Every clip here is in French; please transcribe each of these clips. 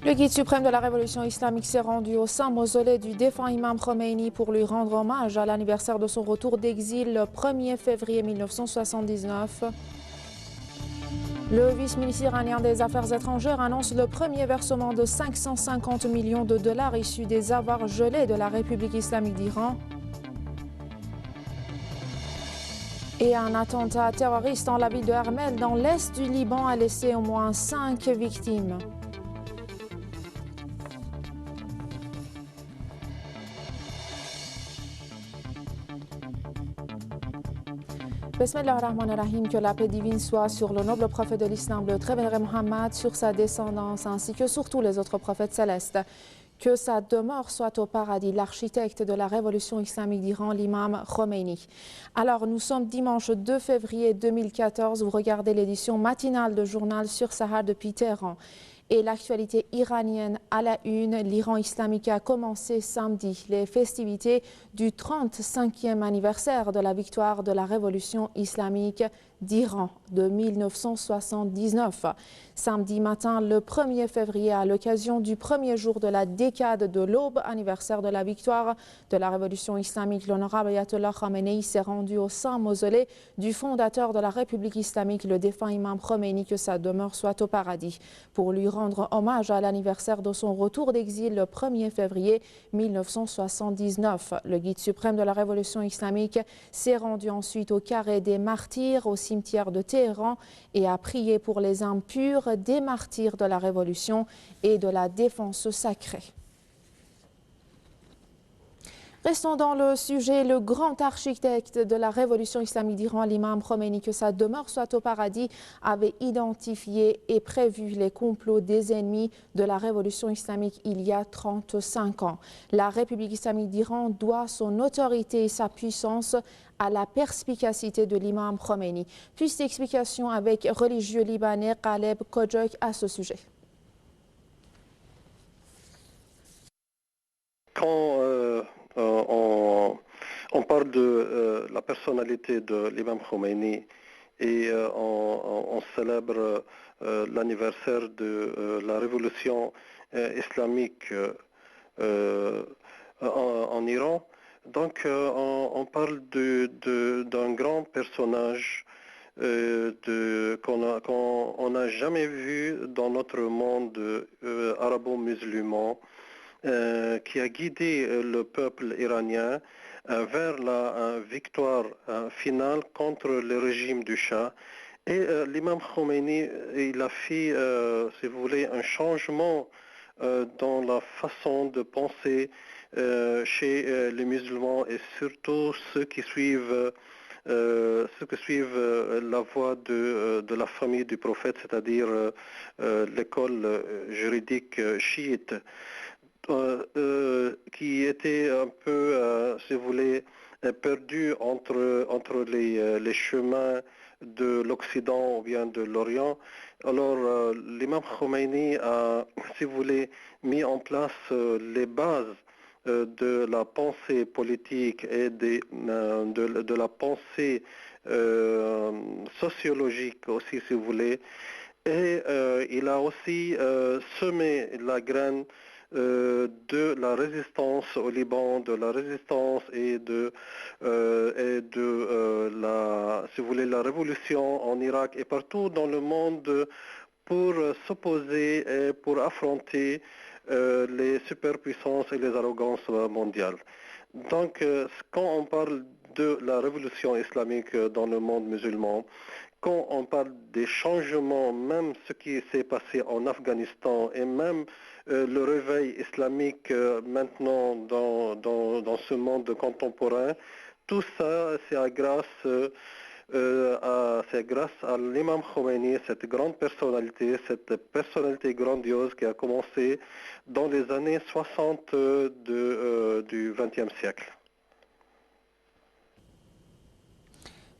Le guide suprême de la révolution islamique s'est rendu au saint mausolée du défunt imam Khomeini pour lui rendre hommage à l'anniversaire de son retour d'exil le 1er février 1979. Le vice-ministre iranien des Affaires étrangères annonce le premier versement de 550 millions de dollars issus des avoirs gelés de la République islamique d'Iran. Et un attentat terroriste dans la ville de Hermel, dans l'est du Liban, a laissé au moins 5 victimes. Bismillah ar-Rahman ar-Rahim, que la paix divine soit sur le noble prophète de l'islam, le très vénéré Mohammed, sur sa descendance ainsi que sur tous les autres prophètes célestes. Que sa demeure soit au paradis, l'architecte de la révolution islamique d'Iran, l'imam Khomeini. Alors, nous sommes dimanche 2 février 2014, vous regardez l'édition matinale de Journal sur Sahara depuis Téhéran. Et l'actualité iranienne à la une, l'Iran islamique a commencé samedi les festivités du 35e anniversaire de la victoire de la révolution islamique d'Iran de 1979. Samedi matin, le 1er février, à l'occasion du premier jour de la décade de l'aube anniversaire de la victoire de la révolution islamique, l'honorable Ayatollah Khamenei s'est rendu au saint mausolée du fondateur de la République islamique, le défunt imam Khomeini, que sa demeure soit au paradis, pour lui rendre hommage à l'anniversaire de son retour d'exil le 1er février 1979. Le guide suprême de la révolution islamique s'est rendu ensuite au carré des martyrs, au cimetière de Téhéran, et a prié pour les âmes pures des martyrs de la révolution et de la défense sacrée. Restons dans le sujet. Le grand architecte de la révolution islamique d'Iran, l'imam Khomeini, que sa demeure soit au paradis, avait identifié et prévu les complots des ennemis de la révolution islamique il y a 35 ans. La République islamique d'Iran doit son autorité et sa puissance à la perspicacité de l'imam Khomeini. Plus d'explications avec religieux libanais Khaleb Kodjok à ce sujet. Quand on parle de la personnalité de l'imam Khomeini et on célèbre l'anniversaire de la révolution islamique en Iran, donc on parle d'un grand personnage qu'on n'a jamais vu dans notre monde arabo-musulman, qui a guidé le peuple iranien vers la victoire finale contre le régime du Shah. Et l'imam Khomeini, il a fait, si vous voulez, un changement dans la façon de penser chez les musulmans et surtout ceux qui suivent la voie de la famille du prophète, c'est-à-dire l'école juridique chiite. Qui était un peu, si vous voulez, perdu entre les chemins de l'Occident ou bien de l'Orient. Alors, l'imam Khomeini a, si vous voulez, mis en place les bases de la pensée politique et de la pensée sociologique aussi, si vous voulez. Et il a aussi semé la graine de la résistance au Liban, de la résistance et de la, si vous voulez, la révolution en Irak et partout dans le monde pour s'opposer et pour affronter les superpuissances et les arrogances mondiales. Donc, quand on parle de la révolution islamique dans le monde musulman, quand on parle des changements, même ce qui s'est passé en Afghanistan et même le réveil islamique maintenant dans ce monde contemporain, tout ça, c'est grâce à l'imam Khomeini, cette grande personnalité, cette personnalité grandiose qui a commencé dans les années 60 du XXe siècle.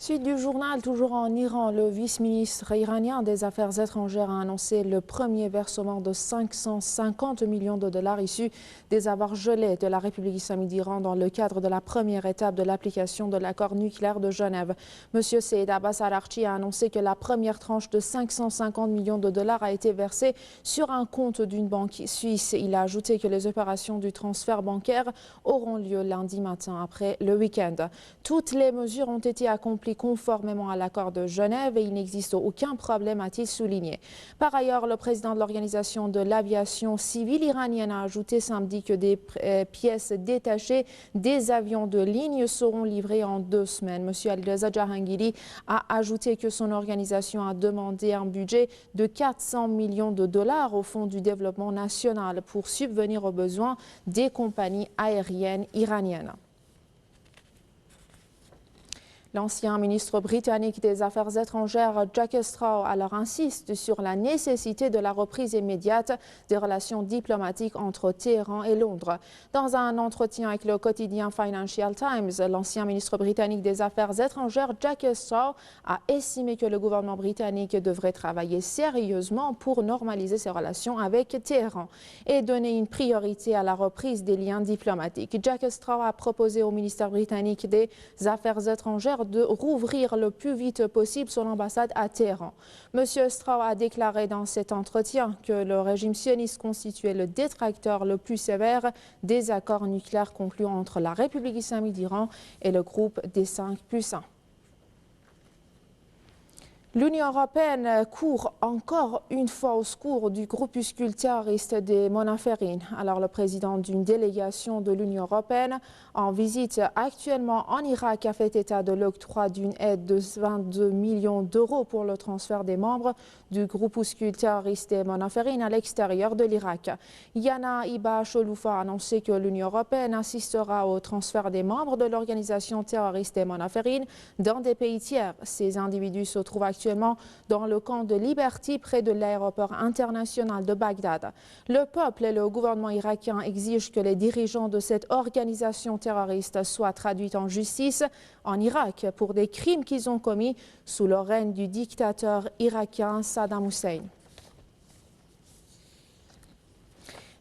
Suite du journal, toujours en Iran, le vice-ministre iranien des Affaires étrangères a annoncé le premier versement de 550 millions de dollars issus des avoirs gelés de la République islamique d'Iran dans le cadre de la première étape de l'application de l'accord nucléaire de Genève. M. Seyyed Abbas Araghchi a annoncé que la première tranche de 550 millions de dollars a été versée sur un compte d'une banque suisse. Il a ajouté que les opérations du transfert bancaire auront lieu lundi matin après le week-end. Toutes les mesures ont été accomplies conformément à l'accord de Genève et il n'existe aucun problème, a-t-il souligné. Par ailleurs, le président de l'Organisation de l'aviation civile iranienne a ajouté samedi que des pièces détachées des avions de ligne seront livrées en 2 semaines. M. Alireza Jahangiri a ajouté que son organisation a demandé un budget de 400 millions de dollars au Fonds du développement national pour subvenir aux besoins des compagnies aériennes iraniennes. L'ancien ministre britannique des Affaires étrangères Jack Straw alors insiste sur la nécessité de la reprise immédiate des relations diplomatiques entre Téhéran et Londres. Dans un entretien avec le quotidien Financial Times, l'ancien ministre britannique des Affaires étrangères Jack Straw a estimé que le gouvernement britannique devrait travailler sérieusement pour normaliser ses relations avec Téhéran et donner une priorité à la reprise des liens diplomatiques. Jack Straw a proposé au ministère britannique des Affaires étrangères de rouvrir le plus vite possible son ambassade à Téhéran. M. Straw a déclaré dans cet entretien que le régime sioniste constituait le détracteur le plus sévère des accords nucléaires conclus entre la République islamique d'Iran et le groupe des 5 +1. L'Union européenne court encore une fois au secours du groupuscule terroriste des Monaferrines. Alors le président d'une délégation de l'Union européenne en visite actuellement en Irak a fait état de l'octroi d'une aide de 22 millions d'euros pour le transfert des membres du groupuscule terroriste des Monaferrines à l'extérieur de l'Irak. Yana Iba Choloufa a annoncé que l'Union européenne assistera au transfert des membres de l'organisation terroriste des Monaferrines dans des pays tiers. Ces individus se trouvent actuellement dans le camp de Liberty près de l'aéroport international de Bagdad. Le peuple et le gouvernement irakien exigent que les dirigeants de cette organisation terroriste soient traduits en justice en Irak pour des crimes qu'ils ont commis sous le règne du dictateur irakien Saddam Hussein.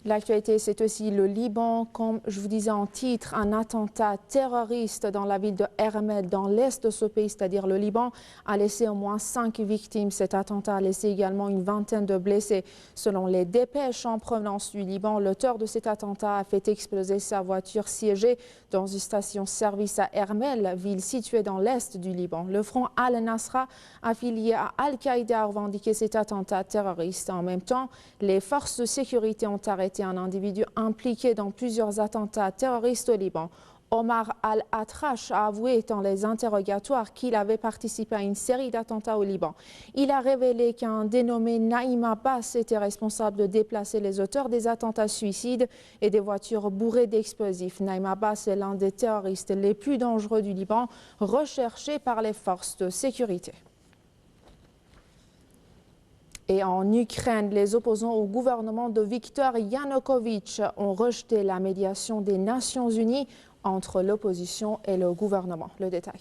L'actualité, c'est aussi le Liban. Comme je vous disais en titre, un attentat terroriste dans la ville de Ermel, dans l'est de ce pays, c'est-à-dire le Liban, a laissé au moins 5 victimes. Cet attentat a laissé également une vingtaine de blessés. Selon les dépêches en provenance du Liban, l'auteur de cet attentat a fait exploser sa voiture siégée dans une station-service à Ermel, ville située dans l'est du Liban. Le front Al-Nasra, affilié à Al-Qaïda, a revendiqué cet attentat terroriste. En même temps, les forces de sécurité ont arrêté un individu impliqué dans plusieurs attentats terroristes au Liban. Omar Al-Atrache a avoué dans les interrogatoires qu'il avait participé à une série d'attentats au Liban. Il a révélé qu'un dénommé Naïm Abbas était responsable de déplacer les auteurs des attentats suicides et des voitures bourrées d'explosifs. Naïm Abbas est l'un des terroristes les plus dangereux du Liban, recherché par les forces de sécurité. Et en Ukraine, les opposants au gouvernement de Viktor Yanukovych ont rejeté la médiation des Nations Unies entre l'opposition et le gouvernement. Le détail.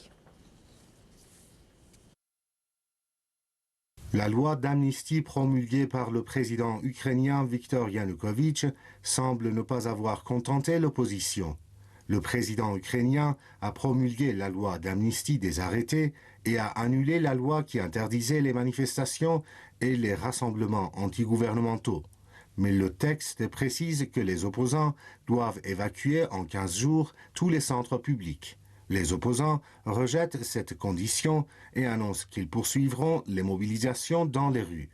La loi d'amnistie promulguée par le président ukrainien Viktor Yanukovych semble ne pas avoir contenté l'opposition. Le président ukrainien a promulgué la loi d'amnistie des arrêtés et a annulé la loi qui interdisait les manifestations et les rassemblements antigouvernementaux. Mais le texte précise que les opposants doivent évacuer en 15 jours tous les centres publics. Les opposants rejettent cette condition et annoncent qu'ils poursuivront les mobilisations dans les rues.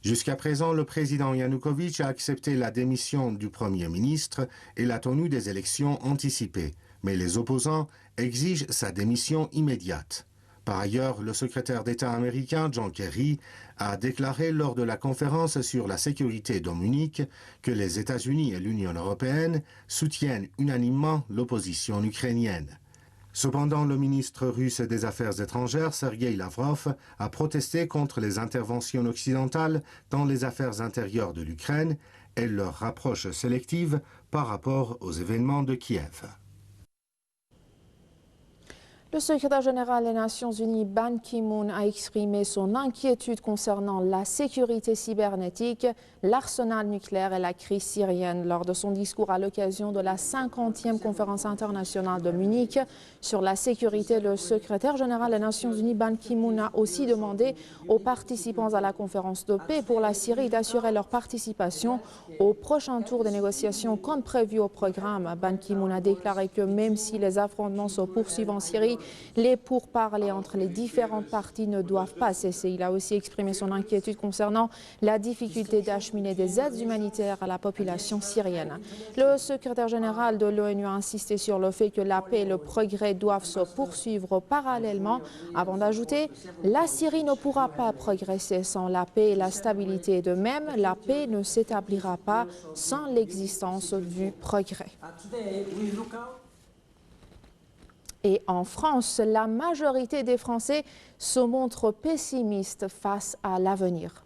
Jusqu'à présent, le président Yanukovych a accepté la démission du Premier ministre et la tenue des élections anticipées, mais les opposants exigent sa démission immédiate. Par ailleurs, le secrétaire d'État américain John Kerry a déclaré lors de la conférence sur la sécurité de Munich que les États-Unis et l'Union européenne soutiennent unanimement l'opposition ukrainienne. Cependant, le ministre russe des Affaires étrangères, Sergei Lavrov, a protesté contre les interventions occidentales dans les affaires intérieures de l'Ukraine et leur rapproche sélective par rapport aux événements de Kiev. Le secrétaire général des Nations Unies, Ban Ki-moon, a exprimé son inquiétude concernant la sécurité cybernétique, l'arsenal nucléaire et la crise syrienne lors de son discours à l'occasion de la 50e conférence internationale de Munich sur la sécurité. Le secrétaire général des Nations Unies, Ban Ki-moon, a aussi demandé aux participants à la conférence de paix pour la Syrie d'assurer leur participation au prochain tour des négociations comme prévu au programme. Ban Ki-moon a déclaré que même si les affrontements se poursuivent en Syrie, les pourparlers entre les différentes parties ne doivent pas cesser. Il a aussi exprimé son inquiétude concernant la difficulté d'acheminer des aides humanitaires à la population syrienne. Le secrétaire général de l'ONU a insisté sur le fait que la paix et le progrès doivent se poursuivre parallèlement, avant d'ajouter « La Syrie ne pourra pas progresser sans la paix et la stabilité. De même, la paix ne s'établira pas sans l'existence du progrès. » Et en France, la majorité des Français se montrent pessimistes face à l'avenir.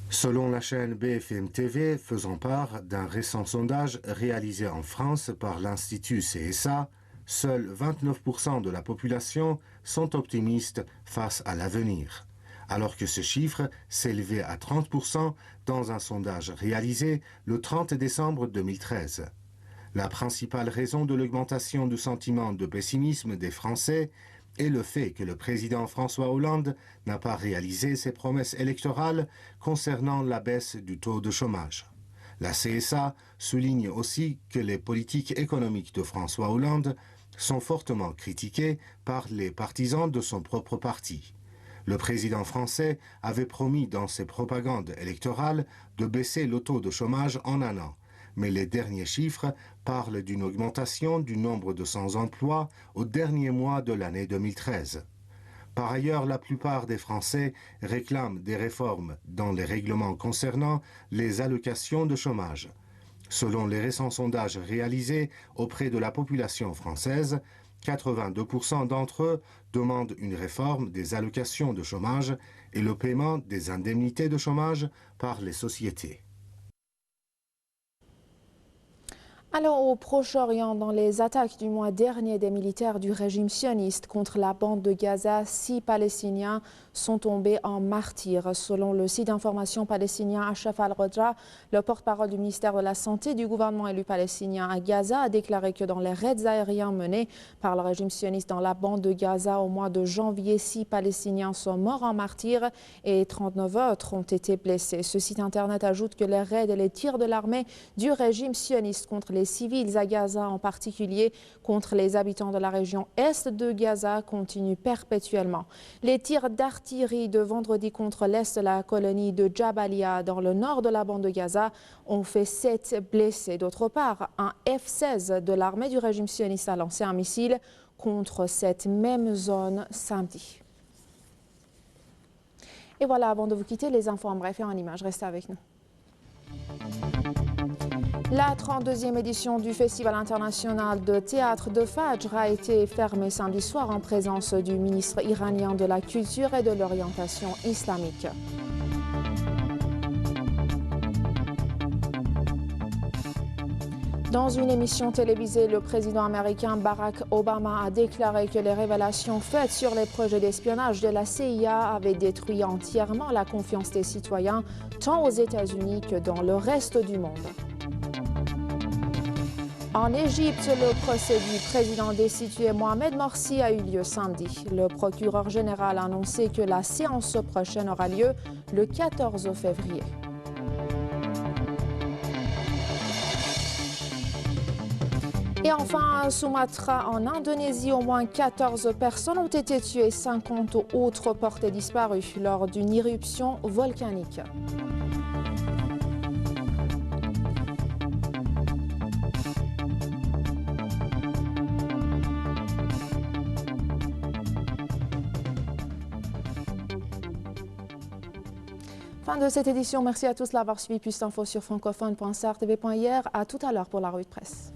Selon la chaîne BFM TV, faisant part d'un récent sondage réalisé en France par l'Institut CSA, seuls 29% de la population sont optimistes face à l'avenir, alors que ce chiffre s'élevait à 30% dans un sondage réalisé le 30 décembre 2013. La principale raison de l'augmentation du sentiment de pessimisme des Français est le fait que le président François Hollande n'a pas réalisé ses promesses électorales concernant la baisse du taux de chômage. La CSA souligne aussi que les politiques économiques de François Hollande sont fortement critiquées par les partisans de son propre parti. Le président français avait promis dans ses propagandes électorales de baisser le taux de chômage en un an. Mais les derniers chiffres parlent d'une augmentation du nombre de sans-emploi au dernier mois de l'année 2013. Par ailleurs, la plupart des Français réclament des réformes dans les règlements concernant les allocations de chômage. Selon les récents sondages réalisés auprès de la population française, 82% d'entre eux demandent une réforme des allocations de chômage et le paiement des indemnités de chômage par les sociétés. Alors au Proche-Orient, dans les attaques du mois dernier des militaires du régime sioniste contre la bande de Gaza, 6 Palestiniens sont tombés en martyrs. Selon le site d'information palestinien Ashraf al-Raja, le porte-parole du ministère de la Santé du gouvernement élu palestinien à Gaza a déclaré que dans les raids aériens menés par le régime sioniste dans la bande de Gaza au mois de janvier, 6 Palestiniens sont morts en martyrs et 39 autres ont été blessés. Ce site internet ajoute que les raids et les tirs de l'armée du régime sioniste contre les civils à Gaza, en particulier contre les habitants de la région est de Gaza, continuent perpétuellement. Les tirs d'artillerie de vendredi contre l'est de la colonie de Jabalia, dans le nord de la bande de Gaza, ont fait 7 blessés. D'autre part, un F-16 de l'armée du régime sioniste a lancé un missile contre cette même zone samedi. Et voilà, avant de vous quitter, les infos en bref et en images. Restez avec nous. La 32e édition du Festival international de théâtre de Fajr a été fermée samedi soir en présence du ministre iranien de la Culture et de l'Orientation islamique. Dans une émission télévisée, le président américain Barack Obama a déclaré que les révélations faites sur les projets d'espionnage de la CIA avaient détruit entièrement la confiance des citoyens, tant aux États-Unis que dans le reste du monde. En Égypte, le procès du président destitué Mohamed Morsi a eu lieu samedi. Le procureur général a annoncé que la séance prochaine aura lieu le 14 février. Et enfin, à Sumatra, en Indonésie, au moins 14 personnes ont été tuées, 50 autres portées disparues lors d'une éruption volcanique. Fin de cette édition. Merci à tous de l'avoir suivi. Plus d'infos sur francophone.srtv.ir. À tout à l'heure pour la revue de presse.